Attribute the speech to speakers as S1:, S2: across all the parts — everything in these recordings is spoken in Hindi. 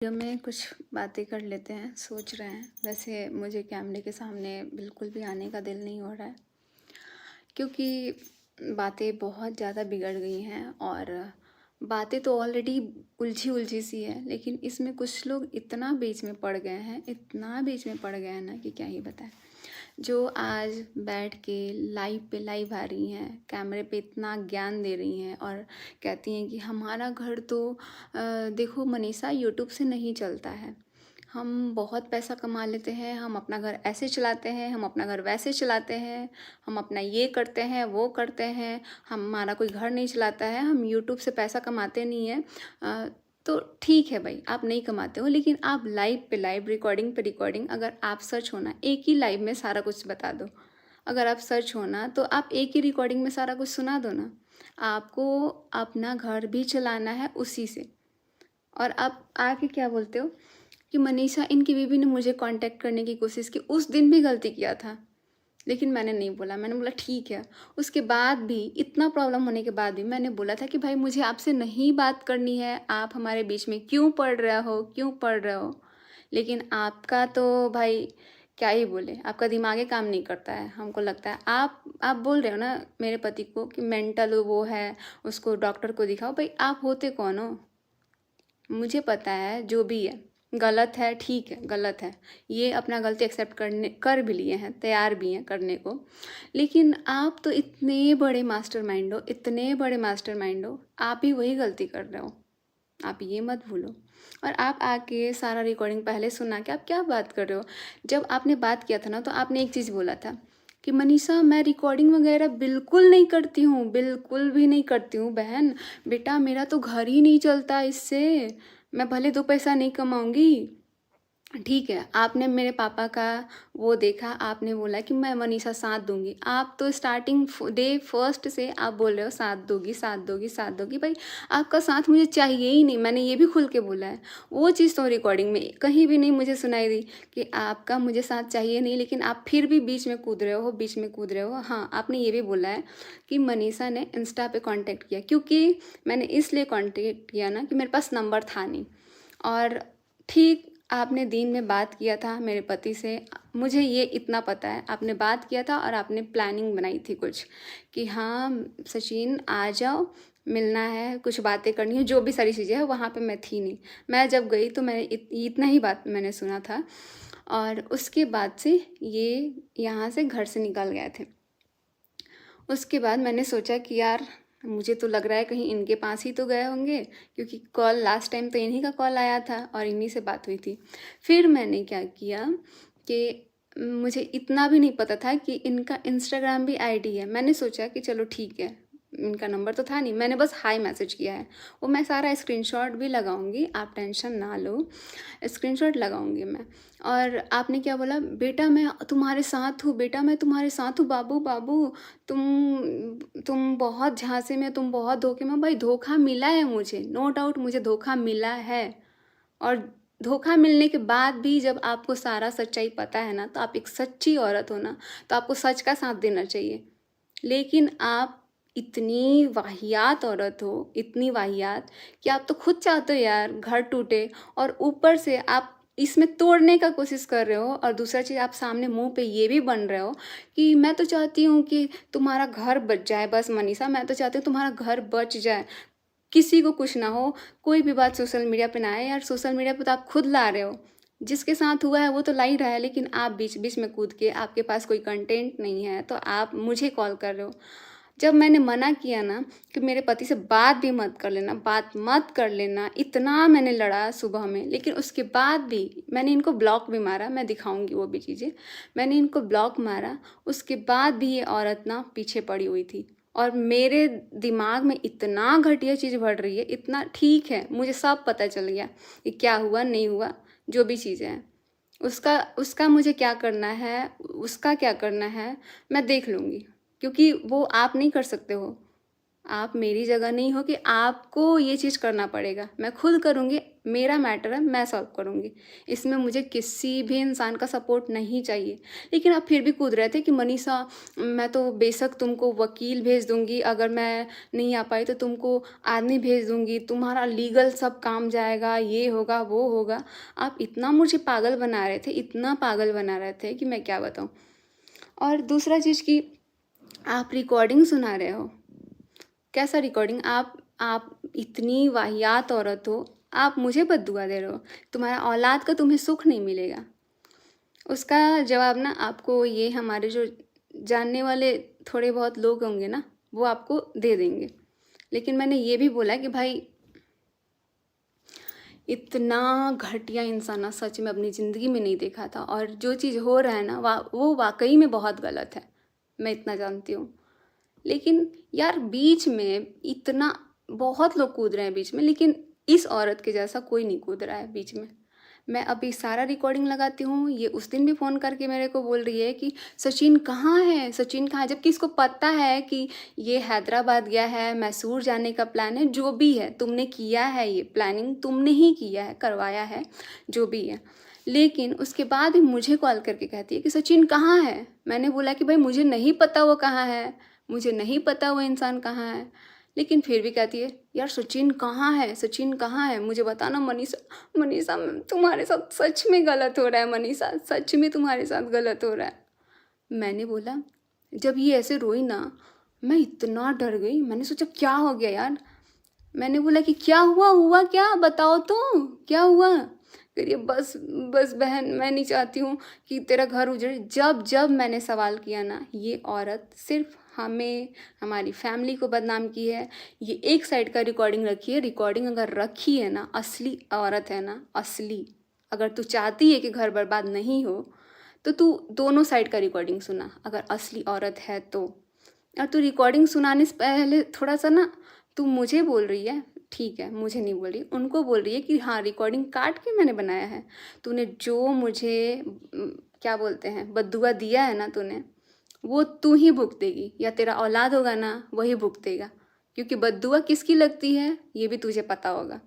S1: वीडियो में कुछ बातें कर लेते हैं, सोच रहे हैं। वैसे मुझे कैमरे के सामने बिल्कुल भी आने का दिल नहीं हो रहा है, क्योंकि बातें बहुत ज़्यादा बिगड़ गई हैं और बातें तो ऑलरेडी उलझी उलझी सी है, लेकिन इसमें कुछ लोग इतना बीच में पड़ गए हैं, इतना बीच में पड़ गए हैं ना कि क्या ही बताएं। जो आज बैठ के लाइव पे लाइव आ रही हैं, कैमरे पे इतना ज्ञान दे रही हैं और कहती हैं कि हमारा घर तो देखो मनीषा, यूट्यूब से नहीं चलता है। हम बहुत पैसा कमा लेते हैं, हम अपना घर ऐसे चलाते हैं, हम अपना घर वैसे चलाते हैं, हम अपना ये करते हैं वो करते हैं, हमारा कोई घर नहीं चलाता है, हम यूट्यूब से पैसा कमाते नहीं हैं। तो ठीक है भाई, आप नहीं कमाते हो, लेकिन आप लाइव पे लाइव, रिकॉर्डिंग पे रिकॉर्डिंग, अगर आप सच होना एक ही लाइव में सारा कुछ बता दो। अगर आप सच होना तो आप एक ही रिकॉर्डिंग में सारा कुछ सुना दो ना। आपको अपना घर भी चलाना है उसी से, और आप आके क्या बोलते हो कि मनीषा, इनकी बीवी ने मुझे कांटेक्ट करने की कोशिश की, उस दिन भी गलती किया था, लेकिन मैंने नहीं बोला। मैंने बोला ठीक है। उसके बाद भी, इतना प्रॉब्लम होने के बाद भी मैंने बोला था कि भाई मुझे आपसे नहीं बात करनी है, आप हमारे बीच में क्यों पड़ रहे हो, क्यों पड़ रहे हो। लेकिन आपका तो भाई क्या ही बोले, आपका दिमाग ही काम नहीं करता है। हमको लगता है आप बोल रहे हो ना मेरे पति को कि मेंटल वो है, उसको डॉक्टर को दिखाओ। भाई आप होते कौन हो? मुझे पता है जो भी है गलत है, ठीक है गलत है, ये अपना गलती एक्सेप्ट कर भी लिए हैं, तैयार भी हैं करने को। लेकिन आप तो इतने बड़े मास्टरमाइंड हो, इतने बड़े मास्टरमाइंड हो, आप ही वही गलती कर रहे हो, आप ये मत भूलो। और आप आके सारा रिकॉर्डिंग पहले सुना के आप क्या बात कर रहे हो? जब आपने बात किया था ना, तो आपने एक चीज़ बोला था कि मनीषा, मैं रिकॉर्डिंग वगैरह बिल्कुल नहीं करती हूँ, बिल्कुल भी नहीं करती हूँ बहन। बेटा मेरा तो घर ही नहीं चलता इससे, मैं भले दो पैसा नहीं कमाऊंगी। ठीक है, आपने मेरे पापा का वो देखा, आपने बोला कि मैं मनीषा साथ दूंगी। आप तो स्टार्टिंग डे फर्स्ट से आप बोल रहे हो साथ दोगी, साथ दोगी, साथ दोगी। भाई आपका साथ मुझे चाहिए ही नहीं, मैंने ये भी खुल के बोला है। वो चीज़ तो रिकॉर्डिंग में कहीं भी नहीं मुझे सुनाई दी कि आपका मुझे साथ चाहिए नहीं, लेकिन आप फिर भी बीच में कूद रहे हो, बीच में कूद रहे हो। हाँ, आपने ये भी बोला है कि मनीषा ने इंस्टा पे कांटेक्ट किया, क्योंकि मैंने इसलिए कांटेक्ट किया ना कि मेरे पास नंबर था नहीं। और ठीक, आपने दिन में बात किया था मेरे पति से, मुझे ये इतना पता है, आपने बात किया था और आपने प्लानिंग बनाई थी कुछ कि हाँ सचिन आ जाओ, मिलना है, कुछ बातें करनी है, जो भी सारी चीज़ें हैं। वहाँ पे मैं थी नहीं, मैं जब गई तो मैंने इतना ही बात मैंने सुना था। और उसके बाद से ये यहाँ से घर से निकल गए थे। उसके बाद मैंने सोचा कि यार मुझे तो लग रहा है कहीं इनके पास ही तो गए होंगे, क्योंकि कॉल लास्ट टाइम तो इन्हीं का कॉल आया था और इन्हीं से बात हुई थी। फिर मैंने क्या किया कि मुझे इतना भी नहीं पता था कि इनका इंस्टाग्राम भी आईडी है। मैंने सोचा कि चलो ठीक है, इनका नंबर तो था नहीं, मैंने बस हाय मैसेज किया है। वो मैं सारा स्क्रीनशॉट भी लगाऊंगी, आप टेंशन ना लो, स्क्रीनशॉट लगाऊंगी मैं। और आपने क्या बोला, बेटा मैं तुम्हारे साथ हूँ, बेटा मैं तुम्हारे साथ हूँ, बाबू बाबू तुम बहुत झांसे में, तुम बहुत धोखे में। भाई धोखा मिला है मुझे, नो डाउट मुझे धोखा मिला है। और धोखा मिलने के बाद भी जब आपको सारा सच्चाई पता है ना, तो आप एक सच्ची औरत हो ना, तो आपको सच का साथ देना चाहिए। लेकिन आप इतनी वाहियात औरत हो, इतनी वाहियात कि आप तो खुद चाहते हो यार घर टूटे, और ऊपर से आप इसमें तोड़ने का कोशिश कर रहे हो। और दूसरा चीज़, आप सामने मुंह पे ये भी बन रहे हो कि मैं तो चाहती हूँ कि तुम्हारा घर बच जाए। बस मनीषा, मैं तो चाहती हूँ तुम्हारा घर बच जाए, किसी को कुछ ना हो, कोई भी बात सोशल मीडिया पे ना आए। यार सोशल मीडिया पे तो आप खुद ला रहे हो, जिसके साथ हुआ है वो तो ला ही रहा है, लेकिन आप बीच बीच में कूद के, आपके पास कोई कंटेंट नहीं है तो आप मुझे कॉल कर रहे हो। जब मैंने मना किया ना कि मेरे पति से बात भी मत कर लेना, बात मत कर लेना, इतना मैंने लड़ा सुबह में, लेकिन उसके बाद भी मैंने इनको ब्लॉक भी मारा, मैं दिखाऊंगी वो भी चीज़ें। मैंने इनको ब्लॉक मारा, उसके बाद भी ये औरत ना पीछे पड़ी हुई थी। और मेरे दिमाग में इतना घटिया चीज़ बढ़ रही है, इतना, ठीक है मुझे सब पता चल गया कि क्या हुआ नहीं हुआ, जो भी चीज़ें हैं उसका उसका मुझे क्या करना है, उसका क्या करना है मैं देख लूँगी, क्योंकि वो आप नहीं कर सकते हो। आप मेरी जगह नहीं हो कि आपको ये चीज़ करना पड़ेगा। मैं खुद करूँगी, मेरा मैटर है, मैं सॉल्व करूँगी। इसमें मुझे किसी भी इंसान का सपोर्ट नहीं चाहिए। लेकिन आप फिर भी कूद रहे थे कि मनीषा मैं तो बेशक तुमको वकील भेज दूँगी, अगर मैं नहीं आ पाई तो तुमको आदमी भेज दूँगी, तुम्हारा लीगल सब काम जाएगा, ये होगा वो होगा। आप इतना मुझे पागल बना रहे थे, इतना पागल बना रहे थे कि मैं क्या बताऊँ। और दूसरा चीज़ कि आप रिकॉर्डिंग सुना रहे हो, कैसा रिकॉर्डिंग? आप इतनी वाहियात औरत हो, आप मुझे बद्दुआ दे रहे हो, तुम्हारा औलाद का तुम्हें सुख नहीं मिलेगा। उसका जवाब ना आपको ये हमारे जो जानने वाले थोड़े बहुत लोग होंगे ना, वो आपको दे देंगे। लेकिन मैंने ये भी बोला कि भाई इतना घटिया इंसान ना सच में अपनी ज़िंदगी में नहीं देखा था, और जो चीज़ हो रहा है ना वो वाकई में बहुत गलत है, मैं इतना जानती हूँ। लेकिन यार बीच में इतना बहुत लोग कूद रहे हैं बीच में, लेकिन इस औरत के जैसा कोई नहीं कूद रहा है बीच में। मैं अभी सारा रिकॉर्डिंग लगाती हूँ, ये उस दिन भी फ़ोन करके मेरे को बोल रही है कि सचिन कहाँ है, सचिन कहाँ है, जबकि इसको पता है कि ये हैदराबाद गया है, मैसूर जाने का प्लान है, जो भी है तुमने किया है, ये प्लानिंग तुमने ही किया है, करवाया है, जो भी है। लेकिन उसके बाद भी मुझे कॉल करके कहती है कि सचिन कहाँ है। मैंने बोला कि भाई मुझे नहीं पता वो कहाँ है, मुझे नहीं पता वो इंसान कहाँ है। लेकिन फिर भी कहती है यार सचिन कहाँ है, सचिन कहाँ है, मुझे बताना मनीषा। मनीषा तुम्हारे साथ सच में गलत हो रहा है, मनीषा सच में तुम्हारे साथ गलत हो रहा है। मैंने बोला, जब ये ऐसे रोई ना मैं इतना डर गई, मैंने सोचा क्या हो गया यार। मैंने बोला कि क्या हुआ, हुआ क्या, बताओ तो क्या हुआ। करिए बस बस बहन मैं नहीं चाहती हूँ कि तेरा घर उजड़े। जब जब मैंने सवाल किया ना, ये औरत सिर्फ हमें हमारी फैमिली को बदनाम की है। ये एक साइड का रिकॉर्डिंग रखी है, रिकॉर्डिंग अगर रखी है ना, असली औरत है ना, असली, अगर तू चाहती है कि घर बर्बाद नहीं हो तो तू दोनों साइड का रिकॉर्डिंग सुना, अगर असली औरत है तो। और तू रिकॉर्डिंग सुनाने से पहले थोड़ा सा ना, तू मुझे बोल रही है, ठीक है मुझे नहीं बोल रही, उनको बोल रही है कि हाँ रिकॉर्डिंग काट के मैंने बनाया है। तूने जो मुझे क्या बोलते हैं बद्दुआ दिया है ना तूने, वो तू ही भुगतेगी, या तेरा औलाद होगा ना वही भुगतेगा। क्योंकि बद्दुआ किसकी लगती है ये भी तुझे पता होगा।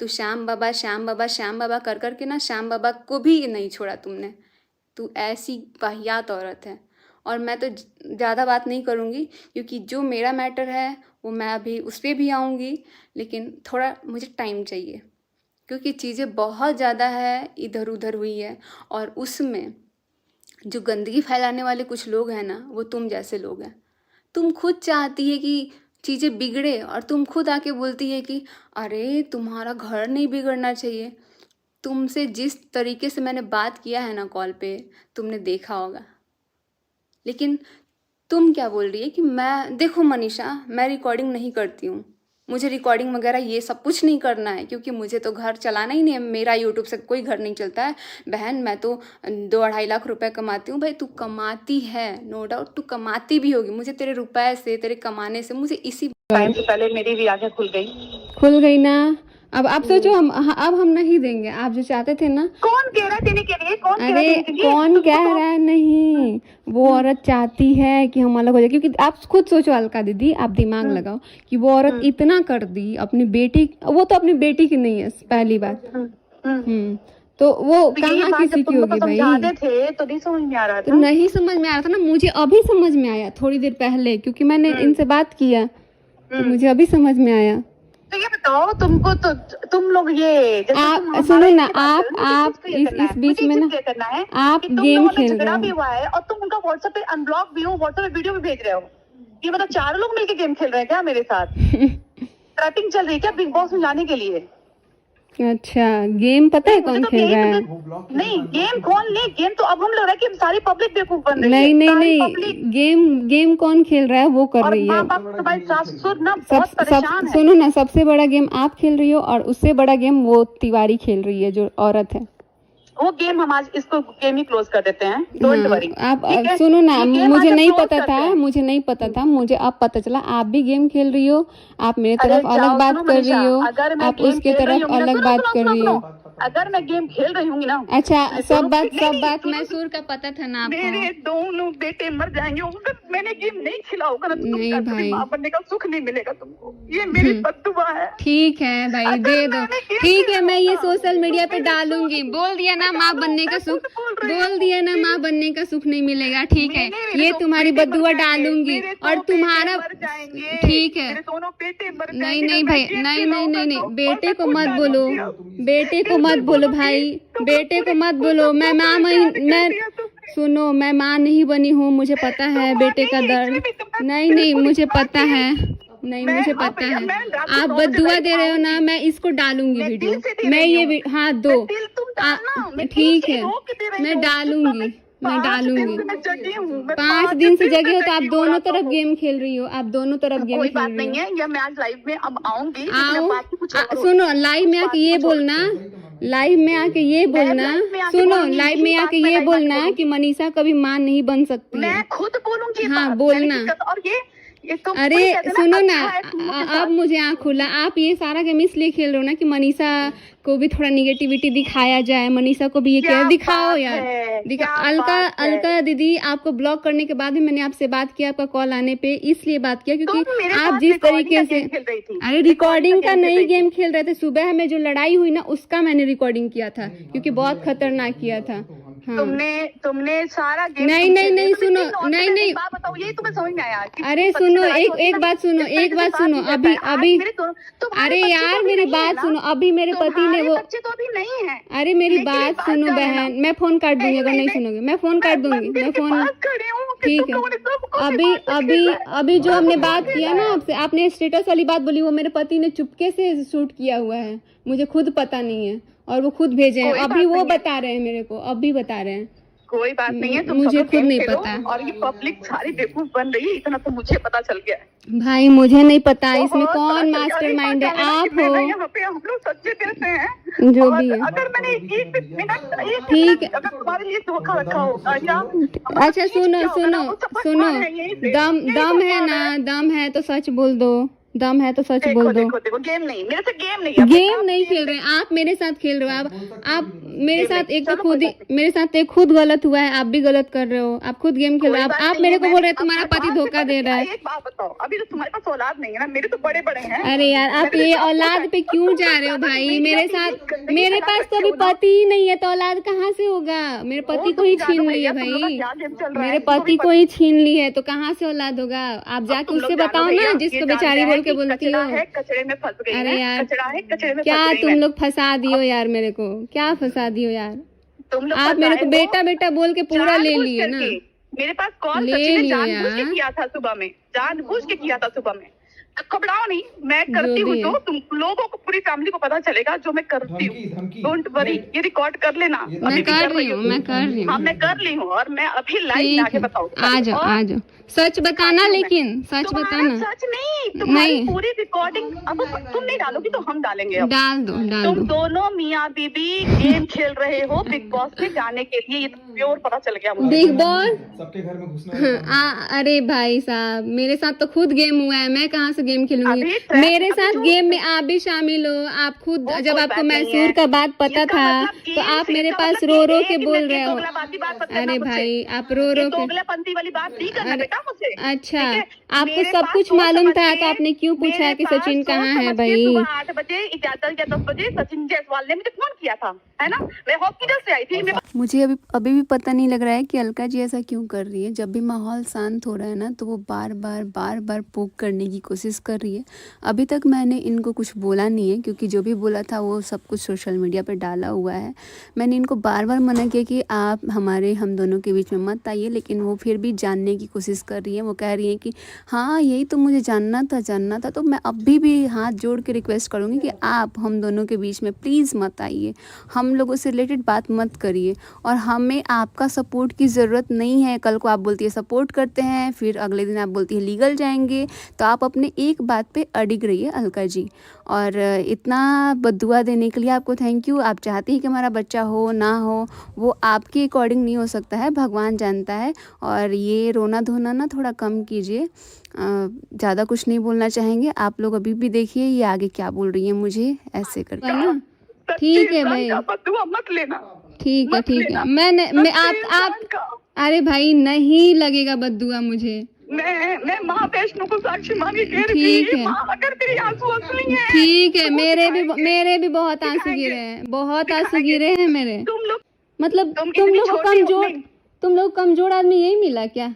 S1: तू श्याम बाबा श्याम बाबा श्याम बाबा कर कर के ना श्याम बाबा को भी नहीं छोड़ा तुमने। तू ऐसी वाहियात औरत है। और मैं तो ज़्यादा बात नहीं करूँगी, क्योंकि जो मेरा मैटर है वो मैं अभी उस पर भी आऊँगी, लेकिन थोड़ा मुझे टाइम चाहिए, क्योंकि चीज़ें बहुत ज़्यादा है इधर उधर हुई है। और उसमें जो गंदगी फैलाने वाले कुछ लोग हैं ना, वो तुम जैसे लोग हैं। तुम खुद चाहती है कि चीज़ें बिगड़े, और तुम खुद आके बोलती है कि अरे तुम्हारा घर नहीं बिगड़ना चाहिए। तुमसे जिस तरीके से मैंने बात किया है ना कॉल पे, तुमने देखा होगा। लेकिन तुम क्या बोल रही है कि मैं, देखो मनीषा मैं रिकॉर्डिंग नहीं करती हूँ, मुझे रिकॉर्डिंग वगैरह ये सब कुछ नहीं करना है, क्योंकि मुझे तो घर चलाना ही नहीं है, मेरा यूट्यूब से कोई घर नहीं चलता है। बहन मैं तो 2-2.5 लाख रुपए कमाती हूँ। भाई तू कमाती है, नो डाउट तू कमाती भी होगी, मुझे तेरे रुपए से, तेरे कमाने से, मुझे इसी
S2: टाइम से पहले मेरी भी आंखें
S1: खुल गई ना। अब आप सोचो अब हम नहीं देंगे, आप जो चाहते थे ना।
S2: कौन कह रहा है देने के लिए? कौन कह रहा है
S1: अरे
S2: देने के लिए?
S1: कौन कह रहा है नहीं, वो औरत चाहती है कि हम अलग हो जाए। क्योंकि आप खुद सोचो अलका दीदी, आप दिमाग लगाओ कि वो औरत इतना कर दी अपनी बेटी, वो तो अपनी बेटी की नहीं है पहली बात। तो वो कहाँ किसी की होगी भाई।
S2: समझाते थे तो नहीं समझ में आ रहा
S1: तो
S2: था।
S1: नहीं समझ में आ रहा था ना, मुझे अभी समझ में आया थोड़ी देर पहले, क्योंकि मैंने इनसे बात किया तो मुझे अभी समझ में आया।
S2: तो ये बताओ तुमको, तो तुम लोग ये
S1: आप सुनो ना, आप इस बीच में ना
S2: करना है
S1: आप गेम खेल रहे
S2: भी
S1: हो।
S2: हुआ है और तुम उनका व्हाट्सएप पे अनब्लॉक भी हो, व्हाट्सएप पे वीडियो भी भेज रहे हो। ये मतलब 4 लोग मिलके गेम खेल रहे हैं क्या मेरे साथ? ट्रैपिंग चल रही है क्या बिग बॉस में जाने के लिए?
S1: अच्छा गेम पता है कौन खेल रहा है?
S2: नहीं गेम कौन ले, गेम तो अब हम लग रहा है कि सारी पब्लिक बेवकूफ बन रही
S1: नहीं
S2: है।
S1: नहीं, गेम कौन खेल रहा है वो कर रही है।
S2: भाई सासुर ना बहुत परेशान है।
S1: सुनो ना, सबसे बड़ा गेम आप खेल रही हो और उससे बड़ा गेम वो तिवारी खेल रही है जो औरत है।
S2: वो गेम हम आज इसको गेम ही क्लोज कर देते हैं, डोंट वरी।
S1: आप सुनो ना, मुझे नहीं पता था, मुझे अब पता चला आप भी गेम खेल रही हो। आप मेरे तरफ अलग बात कर रही हो, आप उसके तरफ अलग बात कर रही हो।
S2: अगर मैं गेम खेल रही हूँ ना,
S1: अच्छा,
S2: मेरे
S1: सब
S2: दोनों-
S1: बात
S2: नहीं, नहीं, सुनो,
S1: मैसूर का पता था ना
S2: मेरे
S1: आपको।
S2: दोनों बेटे मर जाएंगे अगर मैंने गेम नहीं खेला होगा ना, तो
S1: नहीं
S2: तुम कभी
S1: भाई।
S2: माँ बनने का सुख नहीं मिलेगा तुमको। ये मेरी बद्दुआ है।
S1: ठीक है भाई,
S2: अगर
S1: दे दो।
S2: मैंने गेम
S1: ठीक है,
S2: खेला
S1: मैं ये
S2: होगा,
S1: सोशल मीडिया
S2: तो
S1: पे
S2: मेरे
S1: डालूंगी।
S2: दोनों-
S1: बोल दिया ना, माँ बनने का
S2: मैं
S1: सुख,
S2: खुद बोल रही
S1: बोल
S2: हूँ।
S1: दिया ना, माँ बनने का सुख नहीं मिलेगा। ठीक है,
S2: मेरे
S1: ये
S2: दो
S1: तुम्हारी
S2: बेटे मर
S1: बद्दुआ
S2: जाएंगे,
S1: डालूंगी।
S2: मेरे दो
S1: और
S2: बेटे
S1: तुम्हारा
S2: मर जाएंगे,
S1: ठीक है।
S2: मेरे दोनों बेटे मर
S1: नहीं
S2: जाएंगे,
S1: नहीं
S2: मैं
S1: भाई,
S2: गेम
S1: नहीं
S2: खेला
S1: नहीं नहीं
S2: होगा
S1: नहीं,
S2: तो,
S1: बेटे
S2: और
S1: को
S2: मैं
S1: मत
S2: खुद
S1: बोलो,
S2: डालूंगी अब।
S1: बेटे को मत बोलो भाई, बेटे को मत बोलो। मैं माँ मैं सुनो, मैं माँ नहीं बनी हूँ, मुझे पता है बेटे का दर्द। नहीं नहीं, मुझे पता है, नहीं मुझे पता है। आप बद्दुआ दे रहे हो ना, मैं इसको डालूंगी वीडियो। मैं ये हाँ दो, ठीक है, मैं डालूंगी, मैं डालूंगी। 5 दिन से जगे हो तो आप दोनों तरफ गेम खेल रही हो, आप दोनों तरफ गेम
S2: कोई
S1: खेल
S2: बात
S1: रही
S2: नहीं
S1: हो।
S2: है, या मैं आज लाइव में अब आऊंगी,
S1: आओ,
S2: बात की कुछ और होगी।
S1: सुनो, लाइव में आके ये बोलना, लाइव में आके ये बोलना,
S2: लाइव में आके
S1: सुनो,
S2: बोलूंगी,
S1: लाइव में
S2: इसी
S1: आके
S2: बात पे
S1: ये
S2: लाइव आके
S1: बोलना
S2: बोलूंगी।
S1: कि मनीषा कभी मां नहीं बन सकती है।
S2: मैं खुद बोलूंगी
S1: हाँ,
S2: बात,
S1: बोलना।
S2: मैंने दिक्कत- और ये तो
S1: अरे
S2: कोई कहते हैं
S1: सुनो ना,
S2: अच्छा है तुम मुझे
S1: अब
S2: साथ-
S1: मुझे आँख खुला। आप ये सारा गेम इसलिए खेल रहे हो ना कि मनीषा को भी थोड़ा निगेटिविटी दिखाया जाए, मनीषा को भी ये
S2: क्या
S1: कह दिखाओ
S2: बात
S1: यार,
S2: है,
S1: दिखा।
S2: क्या
S1: अलका
S2: बात है।
S1: अलका दीदी, आपको ब्लॉक करने के बाद भी मैंने आपसे बात किया, आपका कॉल आने पे इसलिए बात किया क्योंकि
S2: तुम मेरे
S1: आप
S2: साथ
S1: जिस
S2: recording
S1: तरीके
S2: का
S1: से,
S2: गेम खेल रही थी।
S1: अरे रिकॉर्डिंग का
S2: गेम खेल
S1: नहीं
S2: रही थी।
S1: गेम खेल रहे थे। सुबह में जो लड़ाई हुई ना, उसका मैंने रिकॉर्डिंग किया था क्योंकि बहुत खतरनाक किया था। हाँ,
S2: तुमने सारा गेम
S1: नहीं
S2: तुम
S1: नहीं
S2: खेल रही
S1: नहीं,
S2: हो। तो
S1: सुनो,
S2: लेकिन और
S1: नहीं
S2: मैं
S1: नहीं,
S2: एक बात बताओ, यही तुम्हें समझ में आया कि
S1: अरे
S2: बच्चे
S1: सुनो,
S2: लड़ाई होती है
S1: एक
S2: ना,
S1: बात सुनो,
S2: इस तरीके
S1: एक
S2: से
S1: बात
S2: बात
S1: सुनो,
S2: नहीं करता
S1: अभी
S2: है। आज
S1: अभी
S2: मेरे तुम्हारे
S1: अरे
S2: बच्चे
S1: यार
S2: तो अभी
S1: मेरी
S2: नहीं है
S1: बात
S2: ना।
S1: सुनो, अभी मेरे पति ने
S2: तुम्हारे
S1: वो,
S2: बच्चे तो अभी नहीं है।
S1: अरे मेरी
S2: लेकिन
S1: बात
S2: एक बात
S1: सुनो
S2: क्या है ना,
S1: बहन, मैं फोन काट दूंगी अगर नहीं
S2: नहीं,
S1: सुनोगे, मैं फोन काट दूंगी,
S2: मंदिर
S1: मैं
S2: के
S1: फोन।
S2: पास खड़ी हूँ कि
S1: ठीक
S2: तुम
S1: है,
S2: लोगों ने सबको
S1: अभी
S2: दिमाग में
S1: अभी
S2: खेला है।
S1: अभी जो हमने
S2: सबको
S1: बात
S2: खेला
S1: किया ना
S2: है।
S1: आपसे, आपने स्टेटस वाली बात बोली, वो मेरे पति ने चुपके से शूट किया हुआ है, मुझे खुद पता नहीं है, और वो खुद भेजे हैं।
S2: कोई
S1: अभी
S2: बात
S1: वो
S2: नहीं है।
S1: बता रहे हैं मेरे को, अभी बता रहे हैं।
S2: कोई बात नहीं है, तुम
S1: मुझे
S2: सब लोग
S1: खुद
S2: गेम
S1: नहीं
S2: खेलो,
S1: पता।
S2: और ये पब्लिक सारी बेवकूफ बन रही है, इतना तो मुझे पता चल गया है।
S1: भाई मुझे नहीं पता इसमें
S2: बहुत
S1: कौन
S2: पता चल गया।
S1: मास्टरमाइंड है,
S2: अरे पता
S1: आप
S2: चला कि मैं ना
S1: हो
S2: यहाँ पे हम लोग सच्चे दिल से हैं।
S1: जो
S2: और
S1: भी है।
S2: अगर मैंने एक मिनट
S1: ठीक है।
S2: अगर तुम्हारे लिए धोखा रखा होगा या
S1: अच्छा सुनो सुनो सुनो, दम है ना, दम है तो सच बोल दो, दम है तो सच
S2: देखो
S1: बोल दो।
S2: देखो देखो, गेम नहीं, मेरे से गेम नहीं है।
S1: गेम नहीं खेल रहे हैं आप, मेरे साथ खेल रहे हो आप मेरे साथ। एक तो
S2: चलो,
S1: खुद ही
S2: कोई
S1: मेरे साथ एक खुद गलत हुआ है, आप भी गलत कर रहे हो, आप खुद गेम खेल रहे हो। आप मेरे को बोल रहे हैं तुम्हारा पति धोखा दे रहा है।
S2: एक बात बताओ, अभी तो तुम्हारे पास औलाद नहीं है ना, मेरे तो बड़े बड़े हैं।
S1: अरे यार, आप ये औलाद पे क्यों जा रहे हो भाई मेरे साथ? मेरे पास तो अभी पति ही नहीं है, तो औलाद कहाँ से होगा? मेरे पति को ही छीन ली है भाई, मेरे पति को ही छीन ली है, तो कहाँ से औलाद होगा? आप जाके उससे बताओ ना, जिसको बेचारी बोल के बोलती हो।
S2: कचरे में फंस गई
S1: अरे
S2: है,
S1: यार,
S2: कचरा है, कचरे में
S1: क्या
S2: फंस गई
S1: तुम
S2: मैं।
S1: लोग फंसा दियो यार मेरे को, क्या फंसा दियो यार?
S2: तुम लोग
S1: आप मेरे को
S2: फंसाए हो,
S1: बेटा बेटा बोल के पूरा ले
S2: जानबूझ
S1: लिए ना।
S2: करके। मेरे पास कॉल
S1: ले
S2: सचिन ने
S1: लिया
S2: जानबूझ के
S1: यार।
S2: किया था सुबह में, जानबूझ के किया था सुबह में। घबराओ नहीं, मैं करती
S1: जो
S2: हूँ
S1: भी
S2: तो
S1: है।
S2: तुम लोगों को, पूरी फैमिली को पता चलेगा जो मैं करती हूँ। डोंट वरी, ये रिकॉर्ड कर लेना।
S1: मैं
S2: अभी भी
S1: कर रही हूँ,
S2: हूँ।
S1: मैं कर रही
S2: हाँ,
S1: हूँ।
S2: मैं कर ली हूँ, और मैं अभी लाइव में
S1: ठीक
S2: आके
S1: है,
S2: बताऊंगी।
S1: आ जाओ आ जाओ, सच बताना, लेकिन सच
S2: तुम्हारा
S1: बताना।
S2: सच नहीं, तुम्हारी
S1: नहीं।
S2: पूरी रिकॉर्डिंग अब तुम नहीं डालोगी तो हम डालेंगे अब।
S1: डाल दो डाल
S2: तुम
S1: दो।
S2: दोनों मियाँ बीबी गेम खेल रहे हो बिग बॉस में जाने के लिए, ये तो प्योर पता चल गया मुझे।
S1: बिग बॉस,
S3: सबके घर में घुसना
S1: अरे भाई साहब, मेरे साथ तो खुद गेम हुआ है, मैं कहाँ से गेम खेलूंगी?
S2: अभी ट्रैक-
S1: मेरे
S2: अभी
S1: साथ
S2: जो-
S1: गेम में आप भी शामिल हो। आप खुद,
S2: वो
S1: जब
S2: कोई
S1: आपको
S2: बात नहीं
S1: मैसूर
S2: है।
S1: का बात पता
S2: इसका
S1: था,
S2: मतलब कि-
S1: तो आप मेरे
S2: इसका
S1: पास
S2: मतलब
S1: रो
S2: कि
S1: रो
S2: एक
S1: के
S2: ही
S1: बोल
S2: मिनट
S1: रहे
S2: की
S1: हो।
S2: दोगलाबाजी बात मत करना
S1: अरे
S2: मुझसे।
S1: भाई, आप रो रो
S2: ये
S1: के,
S2: दोगलापंती वाली बात नहीं करना
S1: अरे,
S2: बेटा मुझसे।
S1: अच्छा,
S2: ठीक है?
S1: आपको
S2: मेरे
S1: सब
S2: पास
S1: कुछ
S2: सोच
S1: मालूम
S2: समझ
S1: था,
S2: के-
S1: तो आपने क्यों पूछा
S2: मेरे
S1: कि
S2: पास
S1: सचिन
S2: सोच
S1: कहाँ है
S2: समझ के
S1: भाई?
S2: सुबह 8 बजे 10 बजे सचिन जायसवाल ने मुझे फोन किया था, है ना? मैं हॉस्पिटल से आई थी।
S1: मुझे अभी भी पता नहीं लग रहा है कि अलका जी ऐसा क्यों कर रही है। जब भी माहौल शांत हो रहा है ना, तो वो बार बार पोक करने की कोशिश कर रही है। अभी तक मैंने इनको कुछ बोला नहीं है, क्योंकि जो भी बोला था वो सब कुछ सोशल मीडिया पे डाला हुआ है। मैंने इनको बार मना किया कि आप हम दोनों के बीच में मत आइए, लेकिन वो फिर भी जानने की कोशिश कर रही है। वो कह रही है कि हाँ, यही तो मुझे जानना था। तो मैं अभी भी हाथ जोड़ के रिक्वेस्ट करूँगी कि आप हम दोनों के बीच में प्लीज़ मत आइए, हम लोगों से रिलेटेड बात मत करिए, और हमें आपका सपोर्ट की ज़रूरत नहीं है। कल को आप बोलती है सपोर्ट करते हैं, फिर अगले दिन आप बोलती है लीगल जाएंगे। तो आप अपने एक बात पे अडिग रहिए अलका जी। और इतना बद्दुआ देने के लिए आपको थैंक यू। आप चाहती हैं कि हमारा बच्चा हो ना हो, वो आपके अकॉर्डिंग नहीं हो सकता है, भगवान जानता है। और ये रोना धोना ना थोड़ा कम कीजिए, ज़्यादा कुछ नहीं बोलना चाहेंगे आप लोग। अभी भी देखिए ये आगे क्या बोल रही है मुझे ऐसे करके ना। ठीक है भाई,
S2: बददुआ मत लेना।
S1: ठीक है
S2: मत
S1: ठीक है।
S2: लेना।
S1: मैं
S2: सच्चे
S1: आप
S2: इंसान का।
S1: अरे भाई नहीं लगेगा बद्दुआ मुझे।
S2: मैं माँ वैष्णो को साक्षी मान के कह रही
S1: ठीक
S2: थी,
S1: है
S2: माँ अगर तेरी आंसू असली हैं
S1: ठीक है,
S2: तो वो
S1: मेरे भी बहुत आंसू
S2: दिखाएंगे।
S1: गिरे हैं, बहुत आंसू
S2: दिखाएंगे।
S1: गिरे हैं मेरे।
S2: तुम लोग
S1: मतलब
S2: तुम
S1: तुम
S2: इतनी
S1: लोग को
S2: छोटी हो
S1: कमजोर,
S2: नहीं।
S1: तुम लोग कमजोर आदमी यही मिला क्या?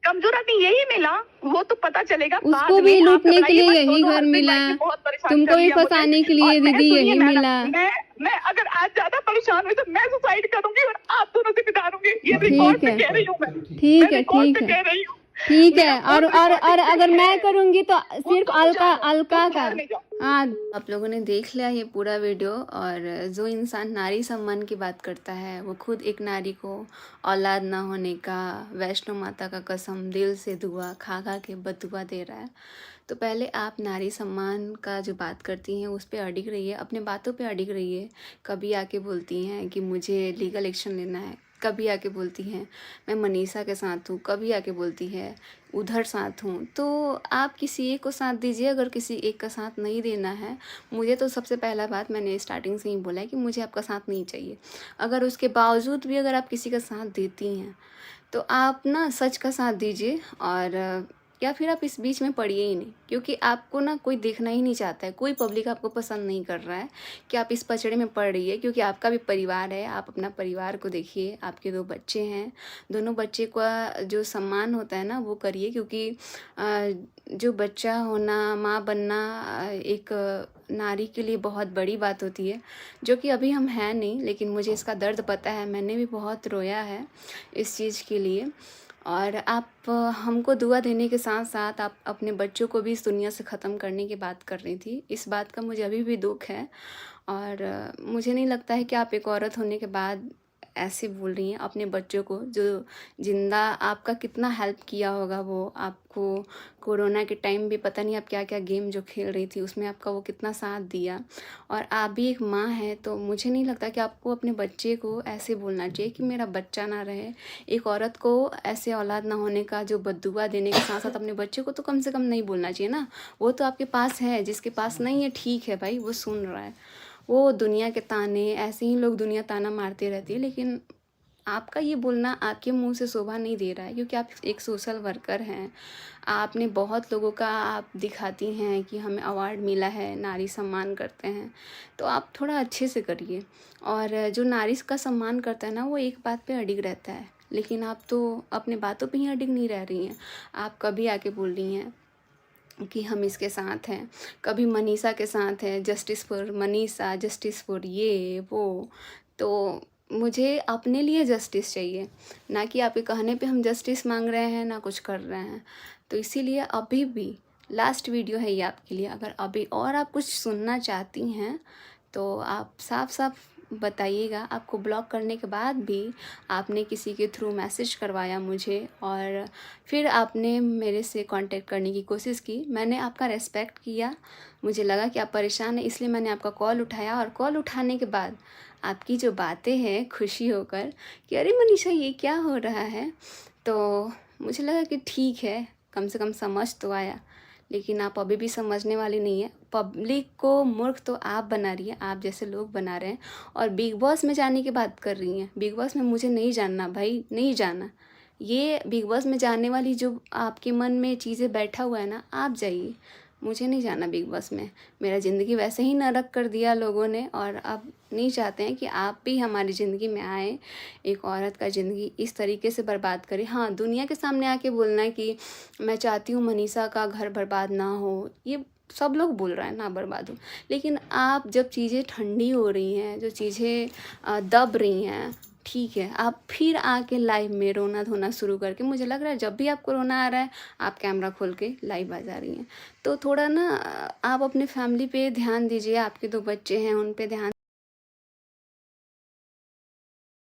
S2: कमजोर आदमी यही मिला, वो तो पता चलेगा बाद
S1: उसको
S2: में।
S1: भी
S2: आप
S1: लूटने के लिए
S2: घबराइए मत,
S1: यही
S2: दोनों
S1: घर
S2: husband
S1: मिला,
S2: wife ने बहुत परेशान
S1: तुमको
S2: कर
S1: भी
S2: लिया मुझे।
S1: फंसाने के लिए
S2: और मैं
S1: दीदी
S2: सुनिए
S1: यही
S2: मैडम,
S1: मिला।
S2: मैं अगर आज ज्यादा परेशान हुई तो मैं सुसाइड करूंगी और आप दोनों से बितारूंगी। ये
S1: ठीक
S2: रिकॉर्ड पे
S1: है
S2: कह रही हूँ मैं।
S1: ठीक
S2: मैं
S1: है
S2: रिकॉर्ड
S1: ठीक
S2: पे
S1: है
S2: कह रही हूँ।
S1: ठीक है।
S2: मेरा
S1: और
S2: फोन recording पे
S1: अगर
S2: है।
S1: मैं करूंगी तो
S2: वो
S1: सिर्फ
S2: तुम
S1: अलका
S2: जाओ,
S1: अलका
S2: तुम
S1: का।
S2: घर में जाओ।
S1: हाँ, आप लोगों ने देख लिया ये पूरा वीडियो। और जो इंसान नारी सम्मान की बात करता है वो खुद एक नारी को औलाद ना होने का, वैष्णो माता का कसम दिल से दुआ खा खा के बदुआ दे रहा है। तो पहले आप नारी सम्मान का जो बात करती हैं उस पर अडिग रहिए, अपने बातों पे अडिग रहिए। कभी आके बोलती हैं कि मुझे लीगल एक्शन लेना है, कभी आके बोलती हैं मैं मनीषा के साथ हूँ, कभी आके बोलती है उधर साथ हूँ। तो आप किसी एक को साथ दीजिए, अगर किसी एक का साथ नहीं देना है। मुझे तो सबसे पहला बात मैंने स्टार्टिंग से ही बोला है कि मुझे आपका साथ नहीं चाहिए। अगर उसके बावजूद भी अगर आप किसी का साथ देती हैं तो आप ना सच का साथ दीजिए, और या फिर आप इस बीच में पड़िए ही नहीं, क्योंकि आपको ना कोई देखना ही नहीं चाहता है, कोई पब्लिक आपको पसंद नहीं कर रहा है कि आप इस पचड़े में पड़ रही है। क्योंकि आपका भी परिवार है, आप अपना परिवार को देखिए, आपके 2 बच्चे हैं, दोनों बच्चे का जो सम्मान होता है ना वो करिए। क्योंकि जो बच्चा होना, माँ बनना एक नारी के लिए बहुत बड़ी बात होती है, जो कि अभी हम हैं नहीं, लेकिन मुझे इसका दर्द पता है, मैंने भी बहुत रोया है इस चीज़ के लिए। और आप हमको दुआ देने के साथ साथ आप अपने बच्चों को भी इस दुनिया से ख़त्म करने की बात कर रही थी। इस बात का मुझे अभी भी दुख है, और मुझे नहीं लगता है कि आप एक औरत होने के बाद ऐसे बोल रही हैं अपने बच्चों को, जो जिंदा आपका कितना हेल्प किया होगा। वो आपको कोरोना के टाइम भी पता नहीं आप क्या क्या गेम जो खेल रही थी उसमें आपका वो कितना साथ दिया। और आप भी एक माँ हैं, तो मुझे नहीं लगता कि आपको अपने बच्चे को ऐसे बोलना चाहिए कि मेरा बच्चा ना रहे। एक औरत को ऐसे औलाद ना होने का जो बद्दुआ देने के साथ साथ अपने बच्चे को तो कम से कम नहीं बोलना चाहिए ना। वो तो आपके पास है, जिसके पास नहीं है ठीक है भाई, वो सुन रहा है। वो दुनिया के ताने, ऐसे ही लोग दुनिया ताना मारते रहती है, लेकिन आपका ये बोलना आपके मुंह से शोभा नहीं दे रहा है, क्योंकि आप एक सोशल वर्कर हैं। आपने बहुत लोगों का आप दिखाती हैं कि हमें अवार्ड मिला है, नारी सम्मान करते हैं, तो आप थोड़ा अच्छे से करिए। और जो नारी का सम्मान करता है ना वो एक बात पे अडिग रहता है, लेकिन आप तो अपने बातों पे ही अडिग नहीं रह रही हैं। आप कभी आके बोल रही हैं कि हम इसके साथ हैं, कभी मनीषा के साथ हैं, justice for Manisha, justice for ये वो। तो मुझे अपने लिए जस्टिस चाहिए, ना कि आपके कहने पे हम जस्टिस मांग रहे हैं, ना कुछ कर रहे हैं। तो इसीलिए अभी भी लास्ट वीडियो है ये आपके लिए। अगर अभी और आप कुछ सुनना चाहती हैं तो आप साफ साफ बताइएगा। आपको ब्लॉक करने के बाद भी आपने किसी के थ्रू मैसेज करवाया मुझे, और फिर आपने मेरे से कांटेक्ट करने की कोशिश की। मैंने आपका रेस्पेक्ट किया, मुझे लगा कि आप परेशान हैं, इसलिए मैंने आपका कॉल उठाया। और कॉल उठाने के बाद आपकी जो बातें हैं खुशी होकर कि अरे मनीषा ये क्या हो रहा है, तो मुझे लगा कि ठीक है, कम से कम समझ तो आया। लेकिन आप अभी भी समझने वाली नहीं है। पब्लिक को मूर्ख तो आप बना रही हैं, आप जैसे लोग बना रहे हैं। और बिग बॉस में जाने की बात कर रही हैं। बिग बॉस में मुझे नहीं जानना भाई, नहीं जाना। ये बिग बॉस में जाने वाली जो आपके मन में चीज़ें बैठा हुआ है ना, आप जाइए, मुझे नहीं जाना बिग बॉस में। मेरा ज़िंदगी वैसे ही नरक कर दिया लोगों ने, और अब नहीं चाहते हैं कि आप भी हमारी ज़िंदगी में आए, एक औरत का ज़िंदगी इस तरीके से बर्बाद करें। हाँ, दुनिया के सामने आके बोलना है कि मैं चाहती हूँ मनीषा का घर बर्बाद ना हो, ये सब लोग बोल रहे हैं ना बर्बाद हो। लेकिन आप जब चीज़ें ठंडी हो रही हैं, जो चीज़ें दब रही हैं, ठीक है, आप फिर आके लाइव में रोना धोना शुरू करके, मुझे लग रहा है जब भी आपको रोना आ रहा है आप कैमरा खोल के लाइव आ जा रही हैं। तो थोड़ा ना आप अपने फैमिली पे ध्यान दीजिए। आपके 2 बच्चे हैं, उन पे ध्यान